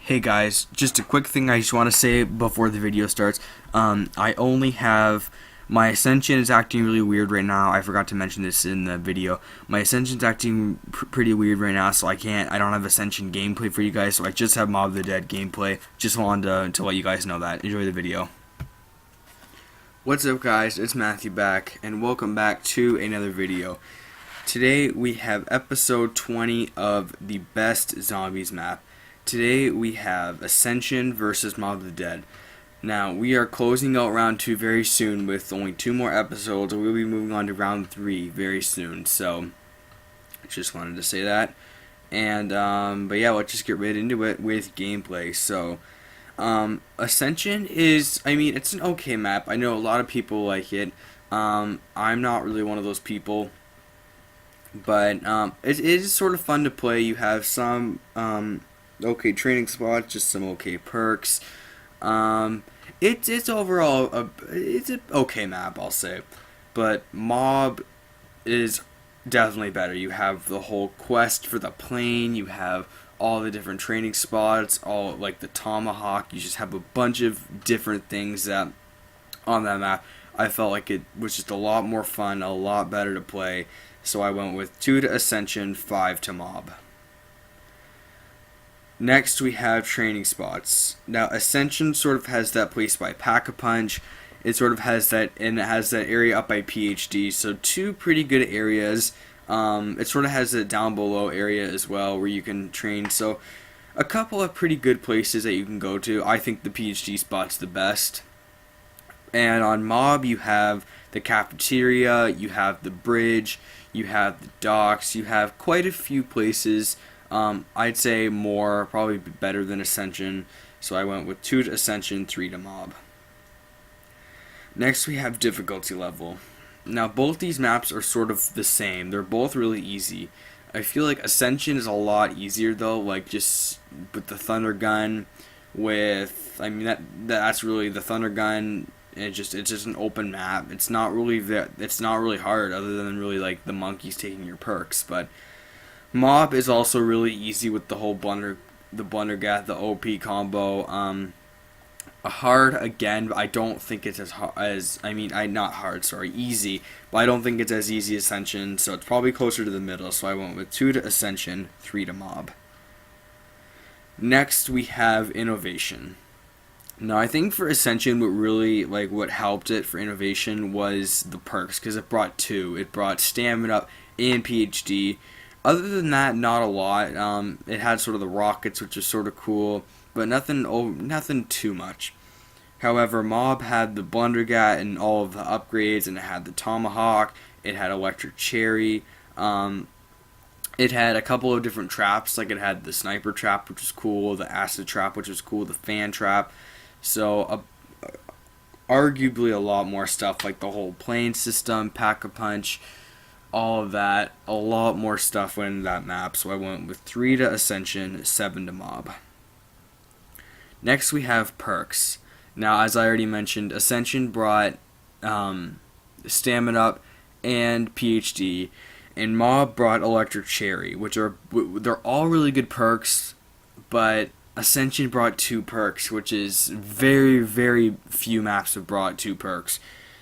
Hey guys, just a quick thing I just want to say before the video starts. I only have my Ascension is acting really weird right now. I forgot to mention this in the video. My Ascension's acting pretty weird right now, so I don't have Ascension gameplay for you guys, so I just have Mob of the Dead gameplay. Just wanted to let you guys know that. Enjoy the video. What's up guys, it's Matthew back, and welcome back to another video. Today we have episode 20 of the Best Zombies map. Today we have Ascension versus Mob of the Dead. Now, we are closing out round 2 very soon with only 2 more episodes, and we'll be moving on to round 3 very soon, so just wanted to say that. And, but yeah, let's just get right into it with gameplay. So, Ascension is, it's an okay map. I know a lot of people like it. I'm not really one of those people, but it is sort of fun to play. You have some okay training spots, just some okay perks. It's overall it's an okay map, I'll say, but Mob is definitely better. You have the whole quest for the plane. You have all the different training spots, all like the tomahawk. You just have a bunch of different things that on that map. I felt like it was just a lot more fun, a lot better to play. So I went with 2 to Ascension, 5 to Mob. Next we have training spots. Now Ascension sort of has that place by Pack-a-Punch. It sort of has that, and it has that area up by PhD. So 2 pretty good areas. It sort of has a down below area as well where you can train. So a couple of pretty good places that you can go to. I think the PhD spot's the best. And on Mob you have the cafeteria, you have the bridge, you have the docks, you have quite a few places. I'd say more, probably better than Ascension, so I went with 2 to Ascension, 3 to Mob. Next we have difficulty level. Now both these maps are sort of the same, they're both really easy. I feel like Ascension is a lot easier though, like just with the Thunder Gun, that's really the Thunder Gun. It's just an open map. It's not really hard other than really like the monkeys taking your perks, but Mob is also really easy with the whole Blundergat, the OP combo. Hard again, I don't think it's easy, but I don't think it's as easy as Ascension, so it's probably closer to the middle, so I went with 2 to Ascension, 3 to Mob. Next we have Innovation. Now I think for Ascension what helped it for Innovation was the perks, because it brought 2. It brought Stamina Up and PhD. Other than that, not a lot. It had sort of the rockets, which is sort of cool, but nothing too much. However, Mob had the Blundergat and all of the upgrades, and it had the Tomahawk, it had Electric Cherry, it had a couple of different traps, like it had the Sniper Trap, which was cool, the Acid Trap, which was cool, the Fan Trap, so arguably a lot more stuff, like the whole plane system, Pack-a-Punch, all of that, a lot more stuff went into that map, so I went with 3 to Ascension, 7 to Mob. Next we have perks. Now, as I already mentioned, Ascension brought Stamina Up and PhD, and Mob brought Electric Cherry, they're all really good perks, but Ascension brought 2 perks, which is very, very few maps have brought 2 perks,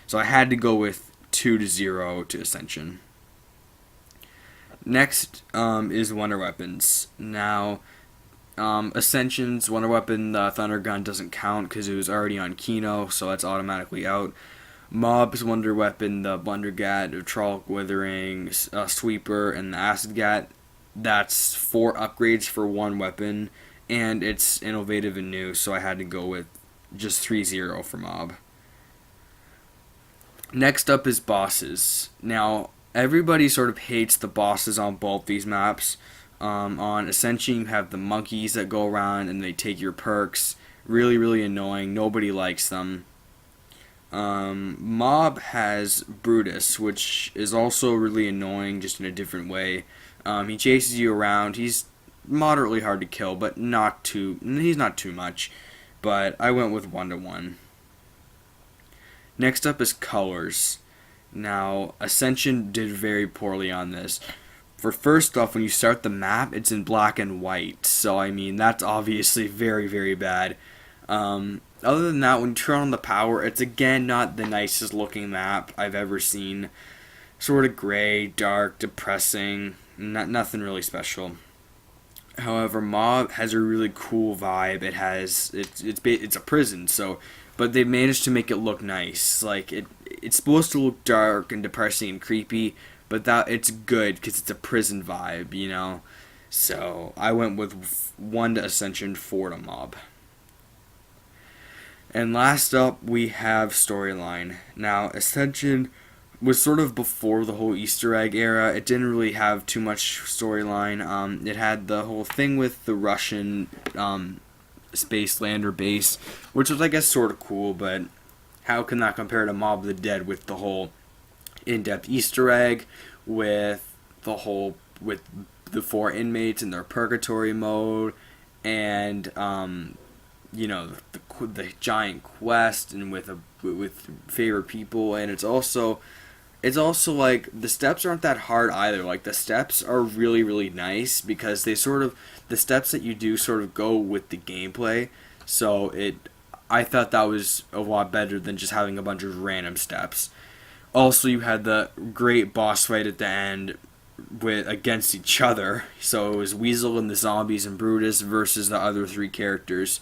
so I had to go with 2 to 0 to Ascension. Next is Wonder Weapons. Now, Ascension's Wonder Weapon, the Thunder Gun, doesn't count because it was already on Kino, so that's automatically out. Mob's Wonder Weapon, the Blundergat, the Trolloc Withering, Sweeper, and the Acid Gat, that's 4 upgrades for 1 weapon, and it's innovative and new, so I had to go with just 3-0 for Mob. Next up is bosses. Now, everybody sort of hates the bosses on both these maps. On Ascension, you have the monkeys that go around and they take your perks. Really, really annoying. Nobody likes them. Mob has Brutus, which is also really annoying, just in a different way. He chases you around. He's moderately hard to kill, but he's not too much. But I went with 1 to 1. Next up is colors. Now, Ascension did very poorly on this. For first off, when you start the map, it's in black and white, so I mean that's obviously very, very bad. Other than that, when you turn on the power, it's again not the nicest looking map I've ever seen. Sort of gray, dark, depressing, nothing really special. However, Mob has a really cool vibe. It's a prison, so but they managed to make it look nice. Like it's supposed to look dark and depressing and creepy, but that it's good because it's a prison vibe, you know. So I went with 1 to Ascension, 4 to Mob. And last up, we have storyline. Now, Ascension was sort of before the whole Easter egg era. It didn't really have too much storyline. It had the whole thing with the Russian space lander base, which was, I guess, sort of cool, but how can that compare to Mob of the Dead with the whole in-depth Easter egg, with the 4 inmates in their purgatory mode, and the giant quest, and with favorite people, and it's also like the steps aren't that hard either. Like the steps are really, really nice because the steps that you do sort of go with the gameplay. So I thought that was a lot better than just having a bunch of random steps. Also, you had the great boss fight at the end against each other. So it was Weasel and the zombies and Brutus versus the other 3 characters.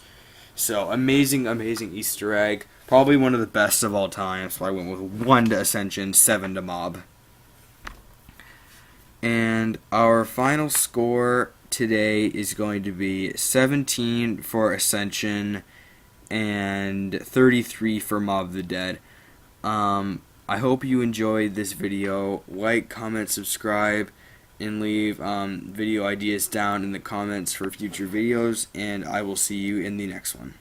So amazing, amazing Easter egg. Probably one of the best of all time. So I went with 1 to Ascension, 7 to Mob. And our final score today is going to be 17 for Ascension and 33 for Mob of the Dead. I hope you enjoyed this video. Like, comment, subscribe, and leave video ideas down in the comments for future videos, and I will see you in the next one.